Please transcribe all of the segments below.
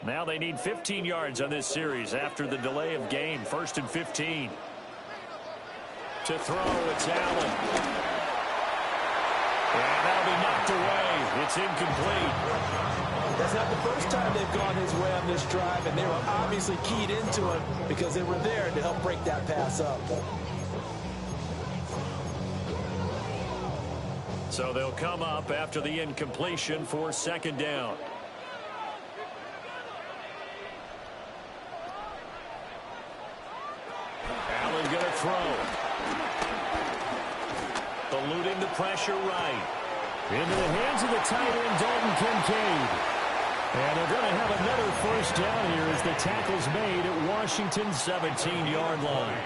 Now they need 15 yards on this series after the delay of game. 1st and 15. To throw, it's Allen. And that'll be knocked away. It's incomplete. That's not the first time they've gone his way on this drive, and they were obviously keyed into it because they were there to help break that pass up. So they'll come up after the incompletion for 2nd down. Allen going to throw. Eluding the pressure right. Into the hands of the tight end, Dalton Kincaid. And they're going to have another 1st down here as the tackle's made at Washington's 17-yard line.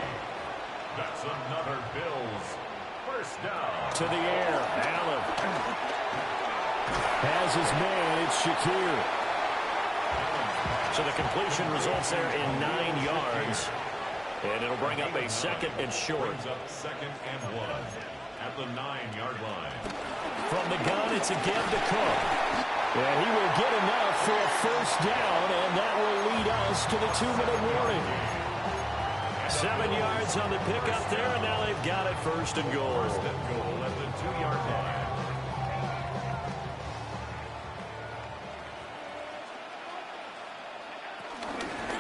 That's another Bills 1st down. To the air, Allen. Has his man, it's Shakir. So the completion results there in 9 yards. And it'll bring up a 2nd and short. Brings up 2nd and 1 at the 9-yard line. From the gun, it's again to Cook. And he will get enough for a 1st down, and that will lead us to the 2-minute warning. 7 yards on the pickup there, and now they've got it 1st and goal. 1st and goal at the 2-yard line.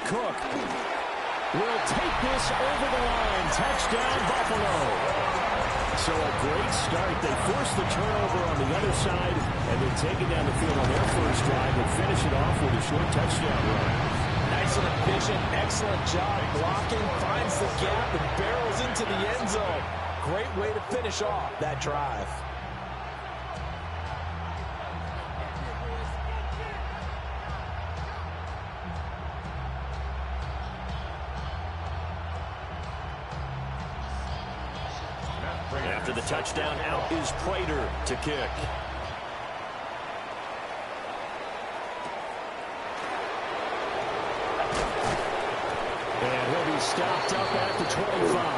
Cook will take this over the line. Touchdown, Buffalo. So a great start. They force the turnover on the other side and then take it down the field on their 1st drive and finish it off with a short touchdown run. Nice and efficient, excellent job blocking, finds the gap and barrels into the end zone. Great way to finish off that drive. After the touchdown, out is Prater to kick. And he'll be stopped up at the 25.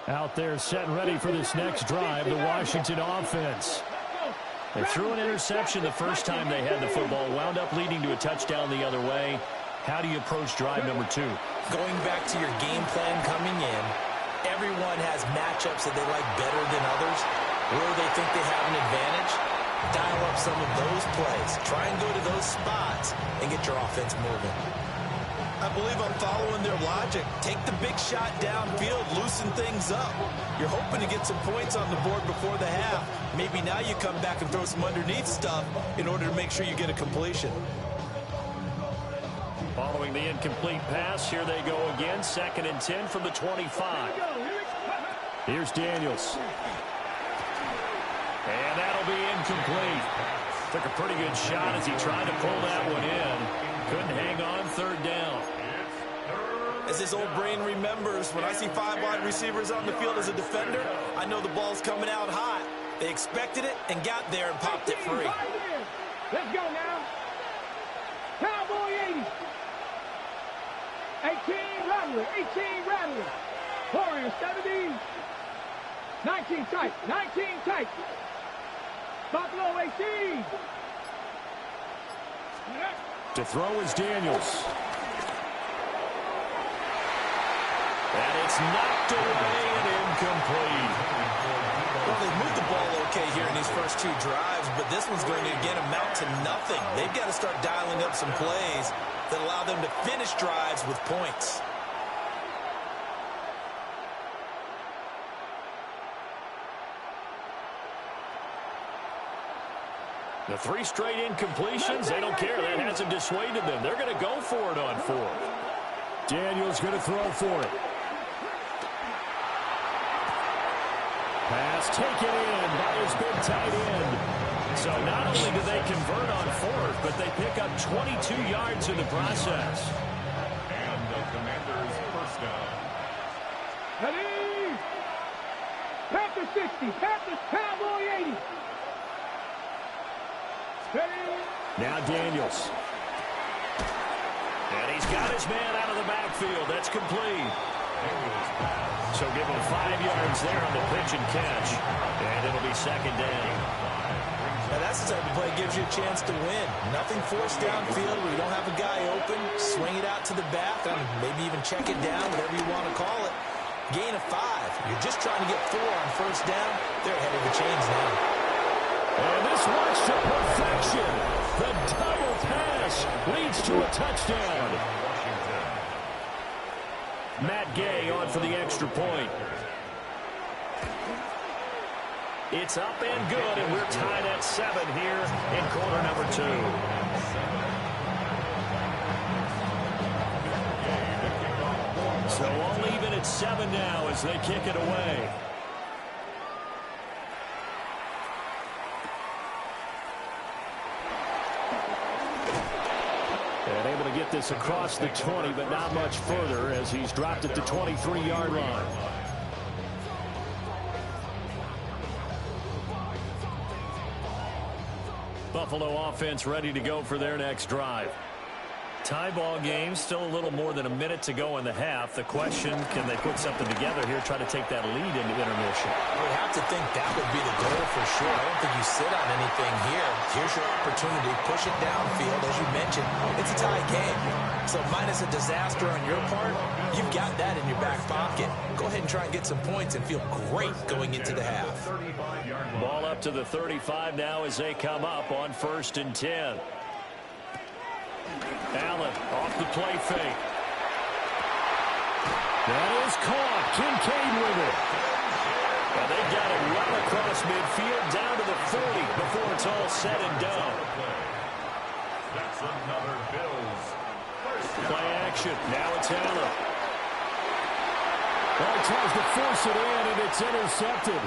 Out there set and ready for this next drive, the Washington offense. They threw an interception the first time they had the football, wound up leading to a touchdown the other way. How do you approach drive number 2? Going back to your game plan coming in, everyone has matchups that they like better than others. Where they think they have an advantage, dial up some of those plays. Try and go to those spots and get your offense moving. I believe I'm following their logic. Take the big shot downfield, loosen things up. You're hoping to get some points on the board before the half. Maybe now you come back and throw some underneath stuff in order to make sure you get a completion. Following the incomplete pass, here they go again. 2nd and 10 from the 25. Here's Daniels. And that'll be incomplete. Took a pretty good shot as he tried to pull that one in. Couldn't hang on. 3rd down. As his old brain remembers, when I see 5 wide receivers on the field as a defender, I know the ball's coming out hot. They expected it and got there and popped it free. Let's go now. Cowboy 80. 18 Rattler. 18 Rattler. Warrior 70. 19 tight. 19 tight. Buffalo 18. To throw is Daniels. And it's knocked away and incomplete. Well, they've moved the ball okay here in these first 2 drives, but this one's going to, again, amount to nothing. They've got to start dialing up some plays that allow them to finish drives with points. The 3 straight incompletions, they don't care. That hasn't dissuaded them. They're going to go for it on 4th. Daniels going to throw for it. Pass taken in by his big tight end. So not only do they convert on 4th, but they pick up 22 yards in the process. And the Commanders' 1st down. Ready? 60. Panthers Cowboy 80. Ready? Now Daniels. And he's got his man out of the backfield. That's complete. So give him 5 yards there on the pitch and catch. And it'll be second down. Now that's the type of play that gives you a chance to win. Nothing forced downfield where you don't have a guy open. Swing it out to the back and maybe even check it down, whatever you want to call it. Gain of 5. You're just trying to get 4 on first down. They're ahead of the chains now. And this works to perfection. The double pass leads to a touchdown. Matt Gay on for the extra point. It's up and good, and we're tied at 7 here in quarter number 2. So all even at 7 now as they kick it away. And able to get this across the 20, but not much further as he's dropped at the 23-yard line. Buffalo offense ready to go for their next drive. Tie ball game, still a little more than a minute to go in the half. The question, can they put something together here, try to take that lead into intermission? You would have to think that would be the goal for sure. I don't think you sit on anything here. Here's your opportunity. Push it downfield. As you mentioned, it's a tie game. So minus a disaster on your part, you've got that in your back pocket. Go ahead and try and get some points and feel great going into the half. Ball up to the 35 now as they come up on 1st and 10. Allen off the play fake. That is caught. Kincaid with it. And they got it right across midfield down to the 40 before it's all said and done. That's another Bills. Play action. Now it's Allen. Well, he tries to force it in, and it's intercepted.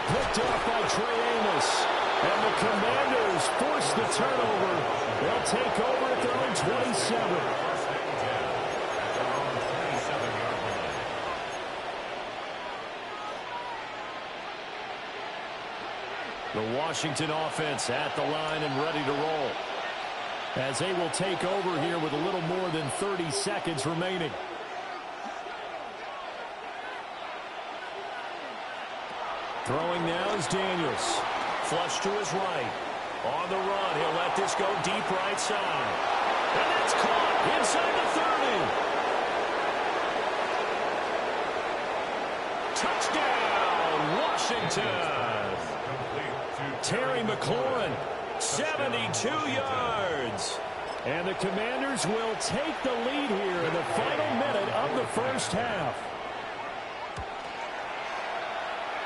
Picked off by Trey Amos. And the Commanders force the turnover. They'll take over at their own 27. The Washington offense at the line and ready to roll. As they will take over here with a little more than 30 seconds remaining. Throwing now is Daniels. Flush to his right. On the run, he'll let this go deep right side. And that's caught inside the 30. Touchdown, Washington. Terry McLaurin, 72 yards. And the Commanders will take the lead here in the final minute of the first half.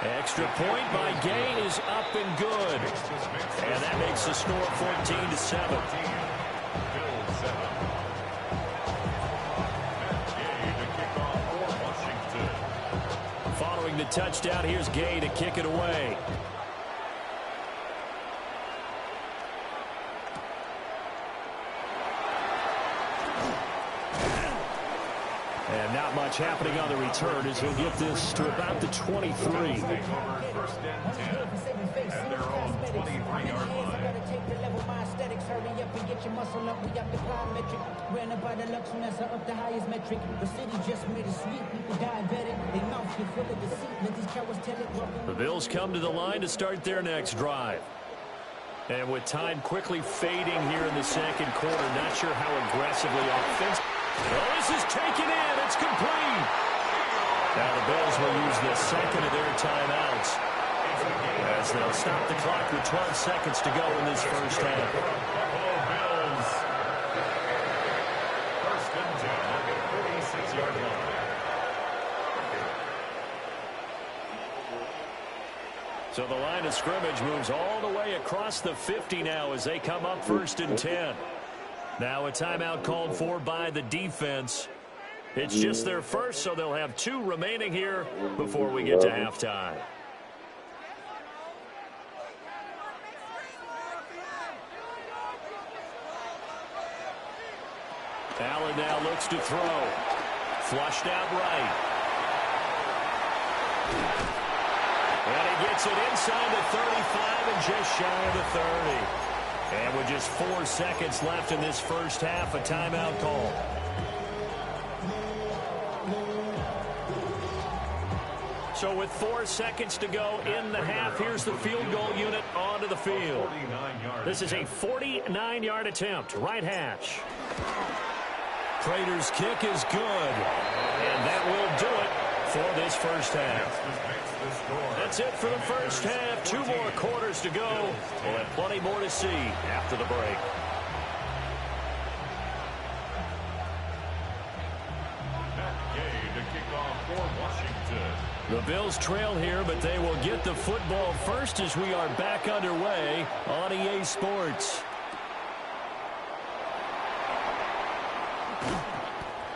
Extra point by Gay is up and good. And that makes the score 14-7. Following the touchdown, here's Gay to kick it away. And not much happening on the return as he'll get this to about the 23. First and 10 at their own 23-yard line. The Bills come to the line to start their next drive. And with time quickly fading here in the second quarter, not sure how aggressively offensive. Well, this is taken in. It's complete. Now the Bills will use the second of their timeouts as they'll stop the clock with 12 seconds to go in this first half. Bills. First and 10 at the 46-yard line. So the line of scrimmage moves all the way across the 50 now as they come up 1st and 10. Now a timeout called for by the defense. It's just their first, so they'll have 2 remaining here before we get to halftime. Allen now looks to throw. Flushed out right. And he gets it inside the 35 and just shy of the 30. And with just 4 seconds left in this first half, a timeout call. So with 4 seconds to go in the half, here's the field goal unit onto the field. This is a 49-yard attempt, right hash. Prater's kick is good, and that will do it for this first half. That's it for the first half. 2 more quarters to go. We'll have plenty more to see after the break. The Bills trail here, but they will get the football first as we are back underway on EA Sports.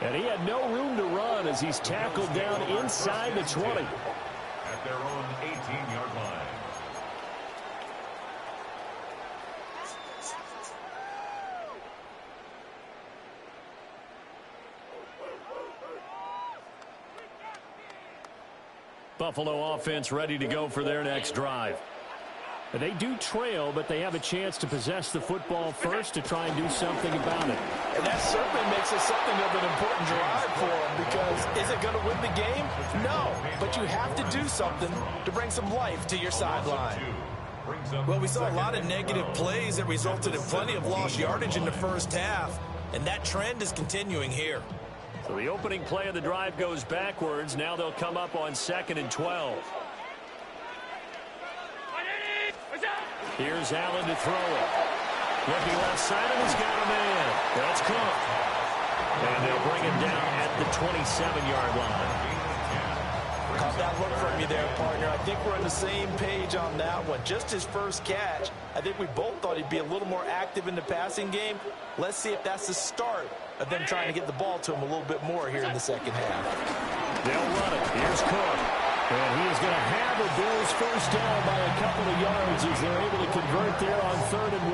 And he had no room to run as he's tackled down inside the 20. At their own 18-yard line. Buffalo offense ready to go for their next drive. They do trail, but they have a chance to possess the football first to try and do something about it. And that certainly makes it something of an important drive for them, because is it going to win the game? No, but you have to do something to bring some life to your sideline. Well, we saw a lot of negative plays that resulted in plenty of lost yardage in the first half, and that trend is continuing here. So the opening play of the drive goes backwards. Now they'll come up on 2nd and 12. Here's Allen to throw it. Looking left side, and he's got a man. That's Cook. And they'll bring him down at the 27-yard line. Caught that look from you there, partner. I think we're on the same page on that one. Just his first catch. I think we both thought he'd be a little more active in the passing game. Let's see if that's the start of them trying to get the ball to him a little bit more here in the second half. They'll run it. Here's Cook. And he is going to have the Bills first down by a couple of yards as they're able to convert there on 3rd and 1.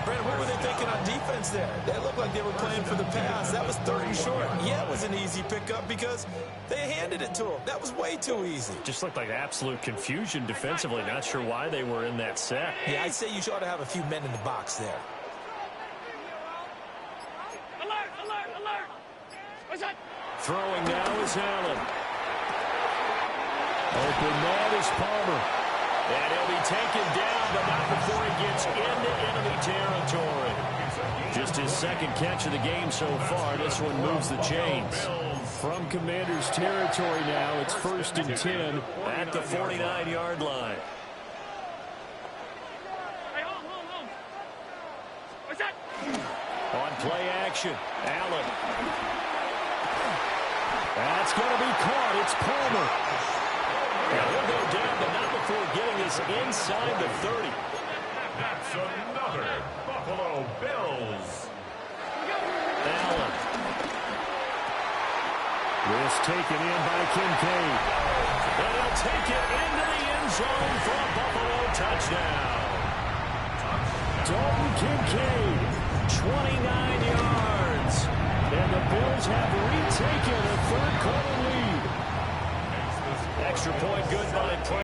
Brandon, what were they thinking on defense there? They looked like they were playing for the pass. That was 3rd and short. Yeah, it was an easy pickup because they handed it to him. That was way too easy. Just looked like absolute confusion defensively. Not sure why they were in that set. Yeah, I'd say you ought to have a few men in the box there. Alert, alert, alert. What's that? Throwing now is Allen. Open man is Palmer. And he'll be taken down, but not before he gets into enemy territory. Just his 2nd catch of the game so far. This one moves the chains. From Commander's territory now, it's 1st and 10 at the 49-yard line. Hey, hold. What's that? On play action, Allen. That's going to be caught. It's Palmer. And he'll go down, but not before getting this inside the 30. That's another Buffalo Bills. Allen. This taken in by Kincaid. And he'll take it into the end zone for a Buffalo touchdown. Dalton Kincaid, 29 yards. And the Bills have retaken a 3rd quarter lead. Extra point good by